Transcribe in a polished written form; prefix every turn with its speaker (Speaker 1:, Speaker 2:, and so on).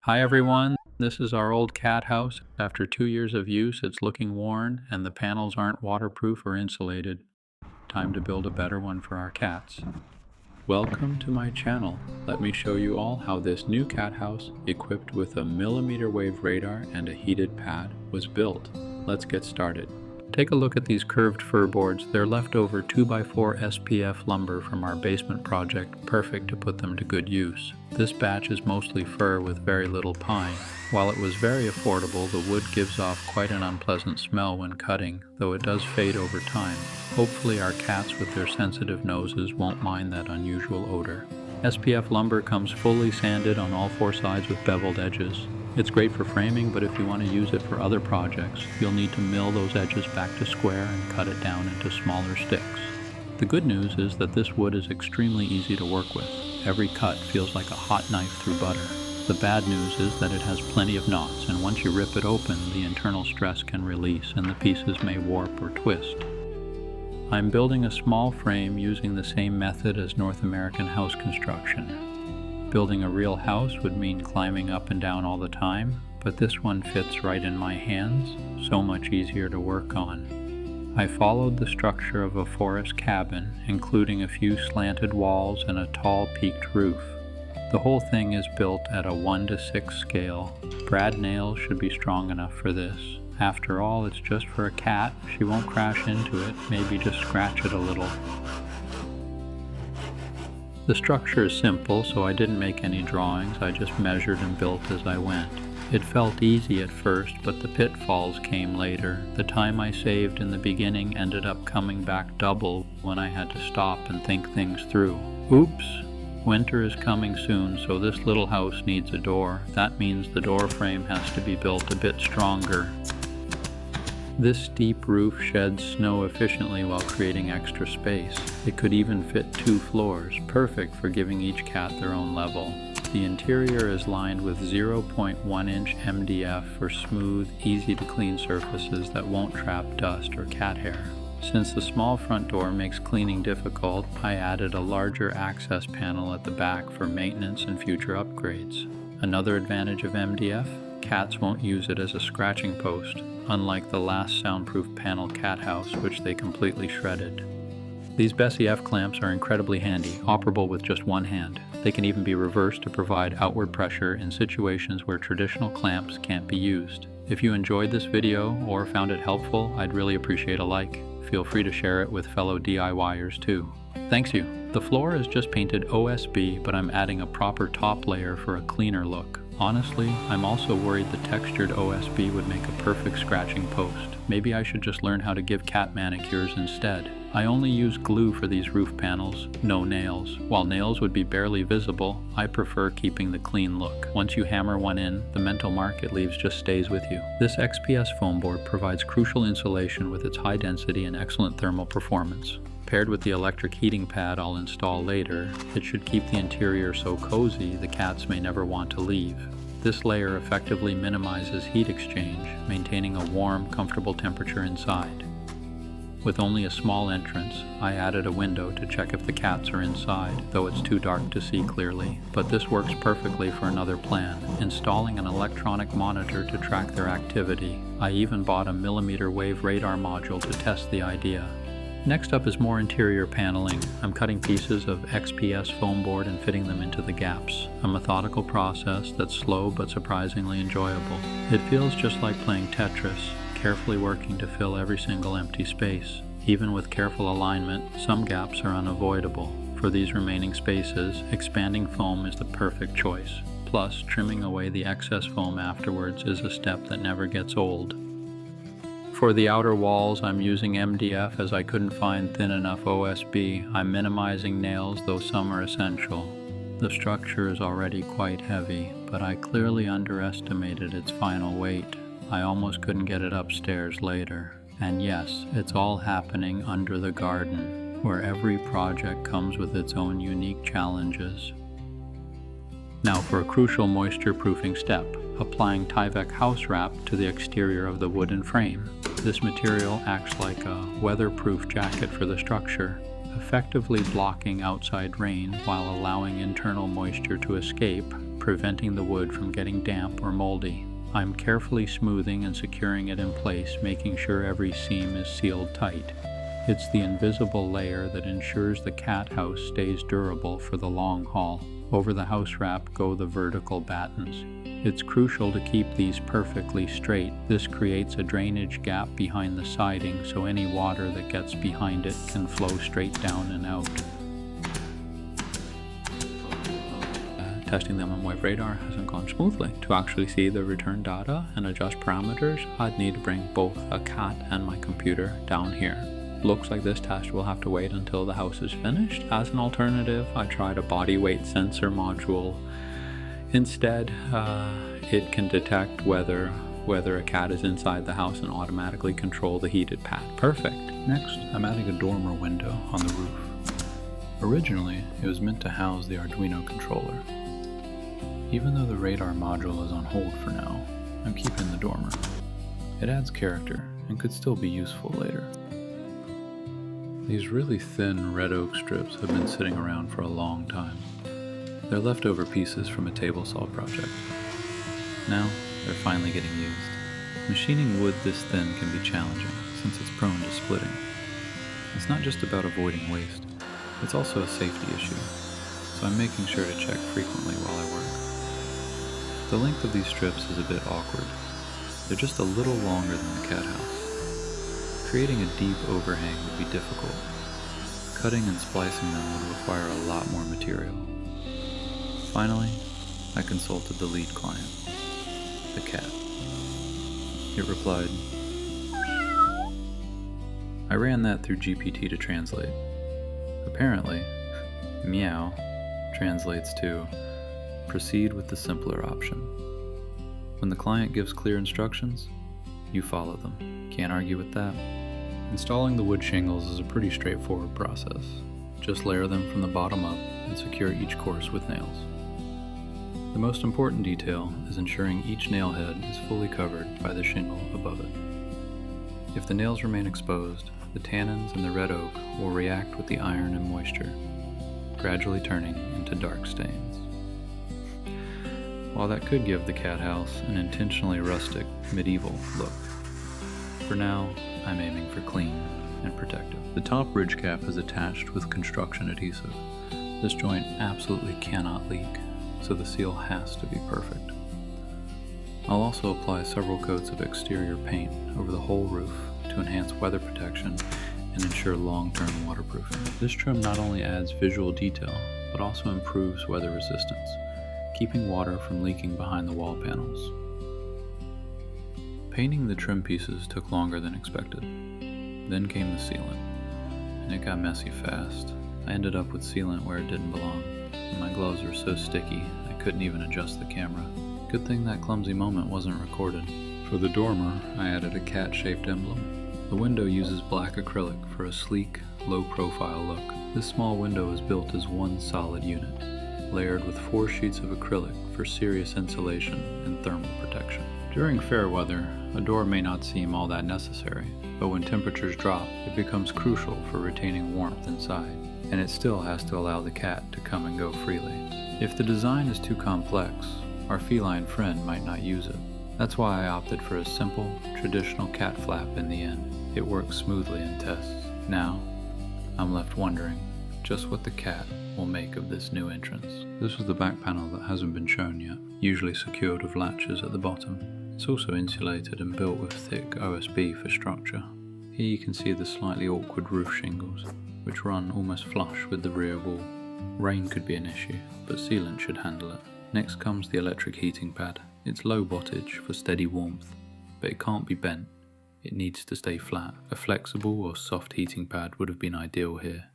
Speaker 1: Hi everyone, this is our old cat house. After 2 years of use, it's looking worn and the panels aren't waterproof or insulated. Time to build a better one for our cats. Welcome to my channel. Let me show you all how this new cat house, equipped with a millimeter wave radar and a heated pad, was built. Let's get started. Take a look at these curved fur boards. They're leftover 2x4 SPF lumber from our basement project, perfect to put them to good use. This batch is mostly fir with very little pine. While it was very affordable, the wood gives off quite an unpleasant smell when cutting, though it does fade over time. Hopefully our cats with their sensitive noses won't mind that unusual odor. SPF lumber comes fully sanded on all four sides with beveled edges. It's great for framing, but if you want to use it for other projects, you'll need to mill those edges back to square and cut it down into smaller sticks. The good news is that this wood is extremely easy to work with. Every cut feels like a hot knife through butter. The bad news is that it has plenty of knots, and once you rip it open, the internal stress can release and the pieces may warp or twist. I'm building a small frame using the same method as North American house construction. Building a real house would mean climbing up and down all the time, but this one fits right in my hands, so much easier to work on. I followed the structure of a forest cabin, including a few slanted walls and a tall peaked roof. The whole thing is built at a 1:6 scale. Brad nails should be strong enough for this. After all, it's just for a cat. She won't crash into it, maybe just scratch it a little. The structure is simple, so I didn't make any drawings. I just measured and built as I went. It felt easy at first, but the pitfalls came later. The time I saved in the beginning ended up coming back double when I had to stop and think things through. Oops! Winter is coming soon, so this little house needs a door. That means the door frame has to be built a bit stronger. This steep roof sheds snow efficiently while creating extra space. It could even fit 2 floors, perfect for giving each cat their own level. The interior is lined with 0.1-inch MDF for smooth, easy-to-clean surfaces that won't trap dust or cat hair. Since the small front door makes cleaning difficult, I added a larger access panel at the back for maintenance and future upgrades. Another advantage of MDF? Cats won't use it as a scratching post, unlike the last soundproof panel cat house, which they completely shredded. These Bessie F clamps are incredibly handy, operable with just one hand. They can even be reversed to provide outward pressure in situations where traditional clamps can't be used. If you enjoyed this video or found it helpful, I'd really appreciate a like. Feel free to share it with fellow DIYers too. Thanks you. The floor is just painted OSB, but I'm adding a proper top layer for a cleaner look. Honestly, I'm also worried the textured OSB would make a perfect scratching post. Maybe I should just learn how to give cat manicures instead. I only use glue for these roof panels, no nails. While nails would be barely visible, I prefer keeping the clean look. Once you hammer one in, the mental mark it leaves just stays with you. This XPS foam board provides crucial insulation with its high density and excellent thermal performance. Paired with the electric heating pad I'll install later, it should keep the interior so cozy the cats may never want to leave. This layer effectively minimizes heat exchange, maintaining a warm, comfortable temperature inside. With only a small entrance, I added a window to check if the cats are inside, though it's too dark to see clearly. But this works perfectly for another plan, installing an electronic monitor to track their activity. I even bought a millimeter wave radar module to test the idea. Next up is more interior paneling. I'm cutting pieces of XPS foam board and fitting them into the gaps. A methodical process that's slow but surprisingly enjoyable. It feels just like playing Tetris, carefully working to fill every single empty space. Even with careful alignment, some gaps are unavoidable. For these remaining spaces, expanding foam is the perfect choice. Plus, trimming away the excess foam afterwards is a step that never gets old. For the outer walls, I'm using MDF as I couldn't find thin enough OSB. I'm minimizing nails, though some are essential. The structure is already quite heavy, but I clearly underestimated its final weight. I almost couldn't get it upstairs later. And yes, it's all happening under the garden, where every project comes with its own unique challenges. Now for a crucial moisture proofing step, applying Tyvek house wrap to the exterior of the wooden frame. This material acts like a weatherproof jacket for the structure, effectively blocking outside rain while allowing internal moisture to escape, preventing the wood from getting damp or moldy. I'm carefully smoothing and securing it in place, making sure every seam is sealed tight. It's the invisible layer that ensures the cat house stays durable for the long haul. Over the house wrap go the vertical battens. It's crucial to keep these perfectly straight. This creates a drainage gap behind the siding so any water that gets behind it can flow straight down and out. Testing them on web radar hasn't gone smoothly. To actually see the return data and adjust parameters, I'd need to bring both a cat and my computer down here. Looks like this test will have to wait until the house is finished. As an alternative, I tried a body weight sensor module. Instead, it can detect whether a cat is inside the house and automatically control the heated pad. Perfect. Next, I'm adding a dormer window on the roof. Originally, it was meant to house the Arduino controller. Even though the radar module is on hold for now, I'm keeping the dormer. It adds character and could still be useful later. These really thin red oak strips have been sitting around for a long time. They're leftover pieces from a table saw project. Now, they're finally getting used. Machining wood this thin can be challenging, since it's prone to splitting. It's not just about avoiding waste, it's also a safety issue, so I'm making sure to check frequently while I work. The length of these strips is a bit awkward. They're just a little longer than the cat house. Creating a deep overhang would be difficult. Cutting and splicing them would require a lot more material. Finally, I consulted the lead client, the cat. It replied. I ran that through GPT to translate. Apparently, meow translates to proceed with the simpler option. When the client gives clear instructions, you follow them. Can't argue with that. Installing the wood shingles is a pretty straightforward process. Just layer them from the bottom up and secure each course with nails. The most important detail is ensuring each nail head is fully covered by the shingle above it. If the nails remain exposed, the tannins in the red oak will react with the iron and moisture, gradually turning into dark stains. While that could give the cat house an intentionally rustic, medieval look, for now, I'm aiming for clean and protective. The top ridge cap is attached with construction adhesive. This joint absolutely cannot leak, so the seal has to be perfect. I'll also apply several coats of exterior paint over the whole roof to enhance weather protection and ensure long-term waterproofing. This trim not only adds visual detail, but also improves weather resistance, keeping water from leaking behind the wall panels. Painting the trim pieces took longer than expected. Then came the sealant, and it got messy fast. I ended up with sealant where it didn't belong, and my gloves were so sticky I couldn't even adjust the camera. Good thing that clumsy moment wasn't recorded. For the dormer, I added a cat-shaped emblem. The window uses black acrylic for a sleek, low-profile look. This small window is built as one solid unit, layered with 4 sheets of acrylic for serious insulation and thermal protection. During fair weather, a door may not seem all that necessary, but when temperatures drop, it becomes crucial for retaining warmth inside, and it still has to allow the cat to come and go freely. If the design is too complex, our feline friend might not use it. That's why I opted for a simple, traditional cat flap in the end. It works smoothly in tests. Now, I'm left wondering just what the cat will make of this new entrance. This is the back panel that hasn't been shown yet, usually secured with latches at the bottom. It's also insulated and built with thick OSB for structure. Here you can see the slightly awkward roof shingles, which run almost flush with the rear wall. Rain could be an issue, but sealant should handle it. Next comes the electric heating pad. It's low wattage for steady warmth, but it can't be bent. It needs to stay flat. A flexible or soft heating pad would have been ideal here.